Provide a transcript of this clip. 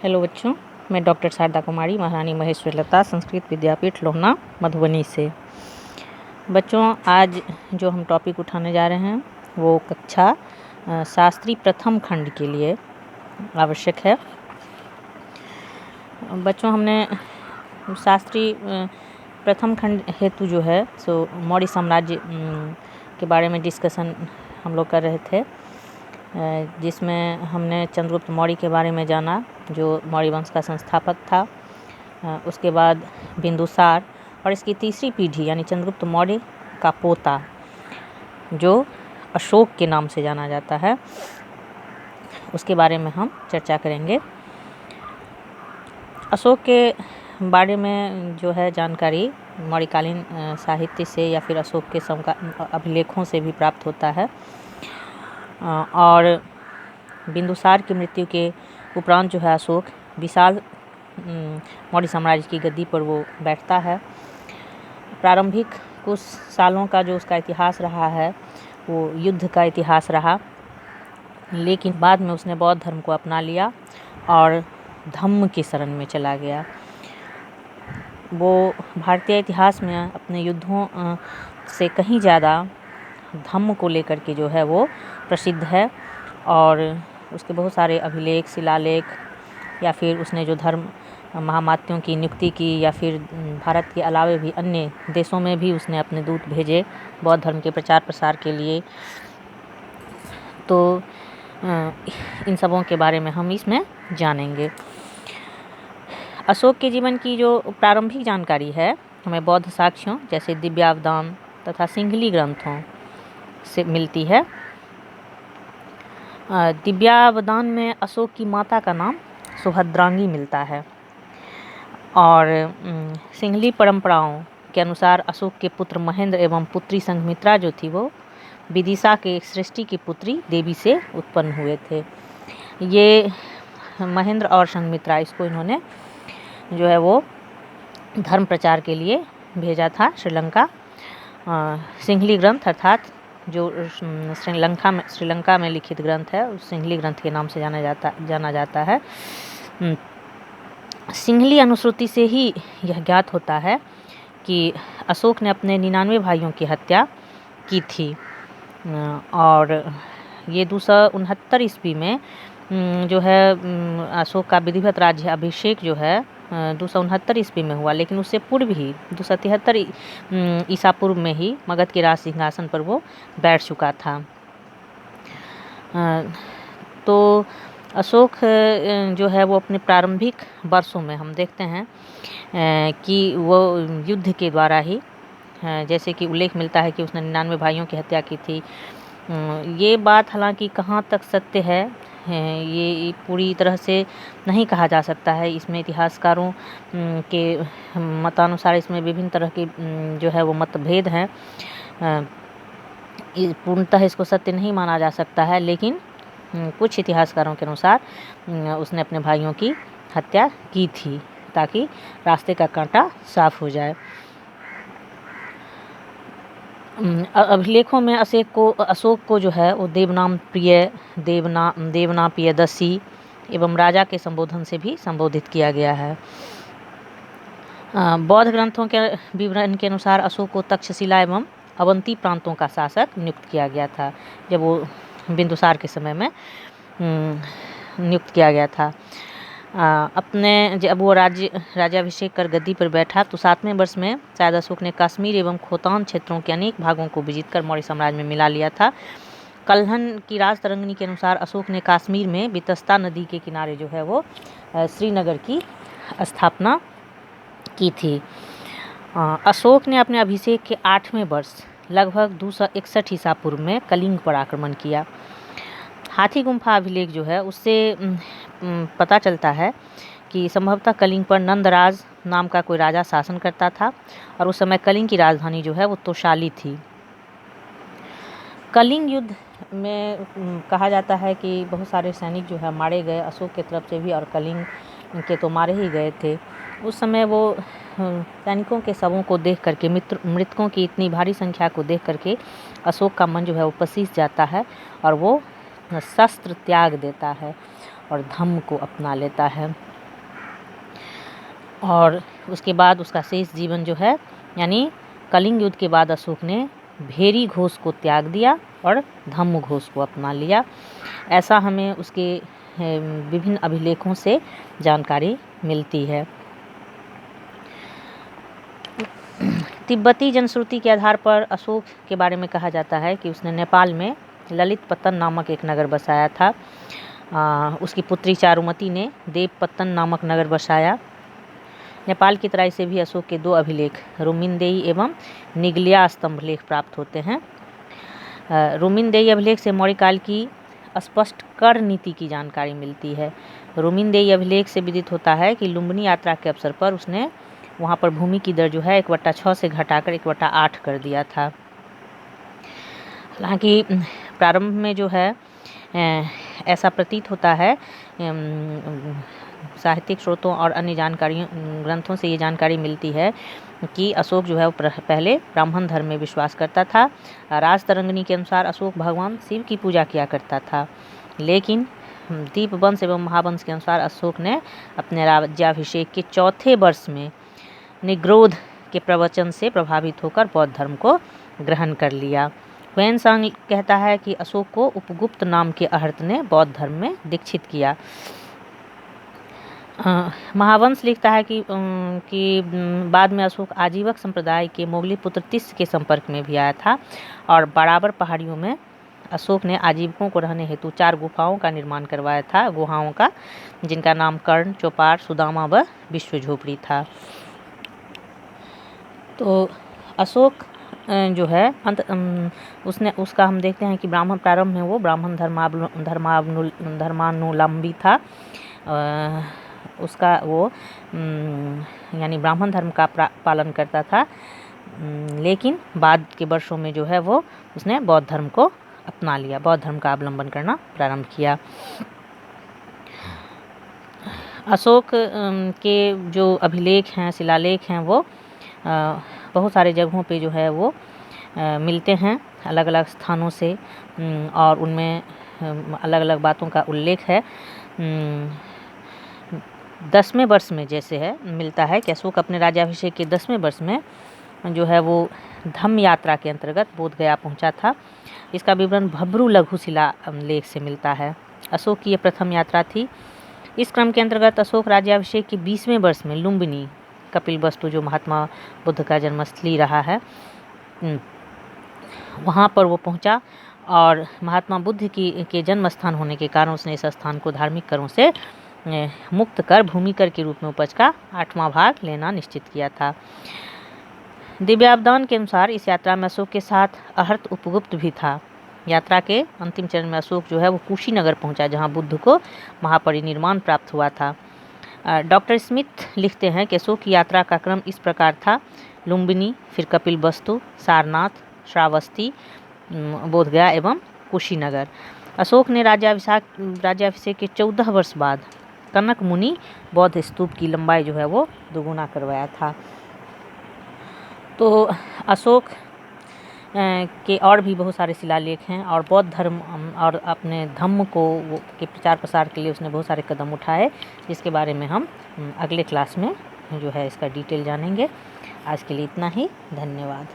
Hello बच्चों, मैं doctor Sharda कुमारी, महारानी महेश्वरी संस्कृत विद्यापीठ लोहना मधुबनी से। बच्चों, आज जो हम टॉपिक उठाने जा रहे हैं वो कक्षा शास्त्री प्रथम खंड के लिए आवश्यक है। बच्चों, हमने शास्त्री प्रथम खंड हेतु जो है सो मौर्य साम्राज्य के बारे में डिस्कशन हम लोग कर रहे थे, जिसमें हमने चंद्रगुप्त मौर्य के बारे में जाना, जो मौर्य वंश का संस्थापक था। उसके बाद बिंदुसार और इसकी तीसरी पीढ़ी यानी चंद्रगुप्त मौर्य का पोता जो अशोक के नाम से जाना जाता है, उसके बारे में हम चर्चा करेंगे। अशोक के बारे में जो है जानकारी मौर्यकालीन साहित्य से या फिर अशोक के अभिलेखों से भी प्राप्त होता है। और बिंदुसार की मृत्यु के उपरांत जो है अशोक विशाल मौर्य साम्राज्य की गद्दी पर वो बैठता है। प्रारंभिक कुछ सालों का जो उसका इतिहास रहा है वो युद्ध का इतिहास रहा, लेकिन बाद में उसने बौद्ध धर्म को अपना लिया और धम्म की शरण में चला गया। वो भारतीय इतिहास में अपने युद्धों से कहीं ज़्यादा धम्म को लेकर के जो है वो प्रसिद्ध है, और उसके बहुत सारे अभिलेख, शिलालेख, या फिर उसने जो धर्म महामात्यों की नियुक्ति की, या फिर भारत के अलावे भी अन्य देशों में भी उसने अपने दूत भेजे बौद्ध धर्म के प्रचार प्रसार के लिए। तो इन सबों के बारे में हम इसमें जानेंगे। अशोक के जीवन की जो प्रारंभिक जानकारी है हमें बौद्ध साक्ष्यों जैसे दिव्यावदान तथा सिंहली ग्रंथों से मिलती है। दिव्यावदान में अशोक की माता का नाम सुभद्रांगी मिलता है, और सिंहली परंपराओं के अनुसार अशोक के पुत्र महेंद्र एवं पुत्री संघमित्रा जो थी वो विदिशा के सृष्टि की पुत्री देवी से उत्पन्न हुए थे। ये महेंद्र और संघमित्रा, इसको इन्होंने जो है वो धर्म प्रचार के लिए भेजा था श्रीलंका। सिंहली ग्रंथ अर्थात जो श्रीलंका में लिखित ग्रंथ है उस सिंहली ग्रंथ के नाम से जाना जाता है। सिंहली अनुश्रुति से ही यह ज्ञात होता है कि अशोक ने अपने 99 भाइयों की हत्या की थी, और ये 269 ईस्वी में जो है अशोक का विधिवत राज्य अभिषेक जो है 269 ईस्वी में हुआ, लेकिन उससे पूर्व ही 273 ईसा पूर्व में ही मगध के राज सिंहासन पर वो बैठ चुका था। तो अशोक जो है वो अपने प्रारंभिक वर्षों में हम देखते हैं कि वो युद्ध के द्वारा ही, जैसे कि उल्लेख मिलता है कि उसने 99 भाइयों की हत्या की थी। ये बात हालांकि कहाँ तक सत्य है ये पूरी तरह से नहीं कहा जा सकता है। इसमें इतिहासकारों के मतानुसार इसमें विभिन्न तरह के जो है वो मतभेद हैं। पूर्णतः इसको सत्य नहीं माना जा सकता है, लेकिन कुछ इतिहासकारों के अनुसार उसने अपने भाइयों की हत्या की थी ताकि रास्ते का कांटा साफ हो जाए। अभिलेखों में अशोक को जो है वो देवना प्रियदर्शी एवं राजा के संबोधन से भी संबोधित किया गया है। बौद्ध ग्रंथों के विवरण के अनुसार अशोक को तक्षशिला एवं अवंती प्रांतों का शासक नियुक्त किया गया था, जब वो बिंदुसार के समय में नियुक्त किया गया था। जब वो राज्याभिषेक कर गद्दी पर बैठा तो 7वें वर्ष में शायद अशोक ने कश्मीर एवं खोतान क्षेत्रों के अनेक भागों को विजित कर मौर्य साम्राज्य में मिला लिया था। कल्हन की राज तरंगिणी के अनुसार अशोक ने कश्मीर में वितस्ता नदी के किनारे जो है वो श्रीनगर की स्थापना की थी। अशोक ने अपने अभिषेक के 8वें वर्ष लगभग 261 ईसा पूर्व में कलिंग पर आक्रमण किया। हाथी गुम्फा अभिलेख जो है उससे पता चलता है कि संभवतः कलिंग पर नंदराज नाम का कोई राजा शासन करता था, और उस समय कलिंग की राजधानी जो है वो तोशाली थी। कलिंग युद्ध में कहा जाता है कि बहुत सारे सैनिक जो है मारे गए अशोक के तरफ से भी, और कलिंग के तो मारे ही गए थे। उस समय वो सैनिकों के शवों को देख करके, मृतकों की इतनी भारी संख्या को देख करके अशोक का मन जो है वो पसीज जाता है, और वो शस्त्र त्याग देता है और धम्म को अपना लेता है। और उसके बाद उसका शेष जीवन जो है, यानी कलिंग युद्ध के बाद अशोक ने भेरी घोष को त्याग दिया और धम्म घोष को अपना लिया। ऐसा हमें उसके विभिन्न अभिलेखों से जानकारी मिलती है। तिब्बती जनश्रुति के आधार पर अशोक के बारे में कहा जाता है कि उसने नेपाल में ललितपत्तन नामक एक नगर बसाया था। उसकी पुत्री चारुमती ने देवपत्तन नामक नगर बसाया। नेपाल की तराई से भी अशोक के 2 अभिलेख रुमिनदेई एवं निगलिया स्तंभ लेख प्राप्त होते हैं। रुमिनदेई अभिलेख से मौर्य काल की स्पष्ट कर नीति की जानकारी मिलती है। रुमिनदेई अभिलेख से विदित होता है कि लुम्बिनी यात्रा के अवसर पर उसने वहाँ पर भूमि की दर जो है 1/6 से घटाकर 1/8 कर दिया था। हालांकि प्रारंभ में जो है ऐसा प्रतीत होता है, साहित्यिक स्रोतों और अन्य जानकारियों ग्रंथों से ये जानकारी मिलती है कि अशोक जो है वो पहले ब्राह्मण धर्म में विश्वास करता था। राजतरंगिणी के अनुसार अशोक भगवान शिव की पूजा किया करता था, लेकिन दीपवंश एवं महावंश के अनुसार अशोक ने अपने राज्याभिषेक के 4थे वर्ष में निग्रोध के प्रवचन से प्रभावित होकर बौद्ध धर्म को ग्रहण कर लिया। हुएनसांग कहता है कि अशोक को उपगुप्त नाम के अर्हत ने बौद्ध धर्म में दीक्षित किया। महावंश लिखता है कि बाद में अशोक आजीवक संप्रदाय के मोगली पुत्र तिस्य के संपर्क में भी आया था और बराबर पहाड़ियों में अशोक ने आजीवकों को रहने हेतु 4 गुफाओं का निर्माण करवाया था, गुहाओं का, जिनका नाम कर्ण, चौपार, सुदामा व विश्व झोपड़ी था। तो अशोक जो है उसका हम देखते हैं कि ब्राह्मण प्रारंभ में वो ब्राह्मण धर्मानुलंबी था। उसका वो यानी ब्राह्मण धर्म का पालन करता था, लेकिन बाद के वर्षों में जो है वो उसने बौद्ध धर्म को अपना लिया, बौद्ध धर्म का अवलंबन करना प्रारंभ किया। अशोक के जो अभिलेख हैं, शिलालेख हैं, वो बहुत सारे जगहों पे जो है वो मिलते हैं अलग अलग स्थानों से, और उनमें अलग अलग बातों का उल्लेख है। 10वें वर्ष में जैसे है मिलता है कि अशोक अपने राज्याभिषेक के 10वें वर्ष में जो है वो धम्म यात्रा के अंतर्गत बोध गया पहुंचा था। इसका विवरण भब्रू लघु शिला लेख से मिलता है। अशोक की यह प्रथम यात्रा थी। इस क्रम के अंतर्गत अशोक राज्याभिषेक के 20वें वर्ष में लुम्बिनी, कपिलवस्तु जो महात्मा बुद्ध का जन्मस्थली रहा है, वहाँ पर वो पहुँचा और महात्मा बुद्ध के जन्म स्थान होने के कारण उसने इस स्थान को धार्मिक करों से मुक्त कर भूमि कर के रूप में उपज का 8वां भाग लेना निश्चित किया था। दिव्यावदान के अनुसार इस यात्रा में अशोक के साथ अर्हत उपगुप्त भी था। यात्रा के अंतिम चरण में अशोक जो है वो कुशीनगर पहुंचा, जहां बुद्ध को महापरिनिर्वाण प्राप्त हुआ था। डॉक्टर स्मिथ लिखते हैं कि अशोक की यात्रा का क्रम इस प्रकार था: लुम्बिनी, फिर कपिलवस्तु, सारनाथ, श्रावस्ती, बोधगया एवं कुशीनगर। अशोक ने राज्याभिषेक के 14 वर्ष बाद कनक मुनि बौद्ध स्तूप की लंबाई जो है वो दोगुना करवाया था। तो अशोक के और भी बहुत सारे शिलालेख हैं और बौद्ध धर्म और अपने धम्म को के प्रचार प्रसार के लिए उसने बहुत सारे कदम उठाए, जिसके बारे में हम अगले क्लास में जो है इसका डिटेल जानेंगे। आज के लिए इतना ही, धन्यवाद।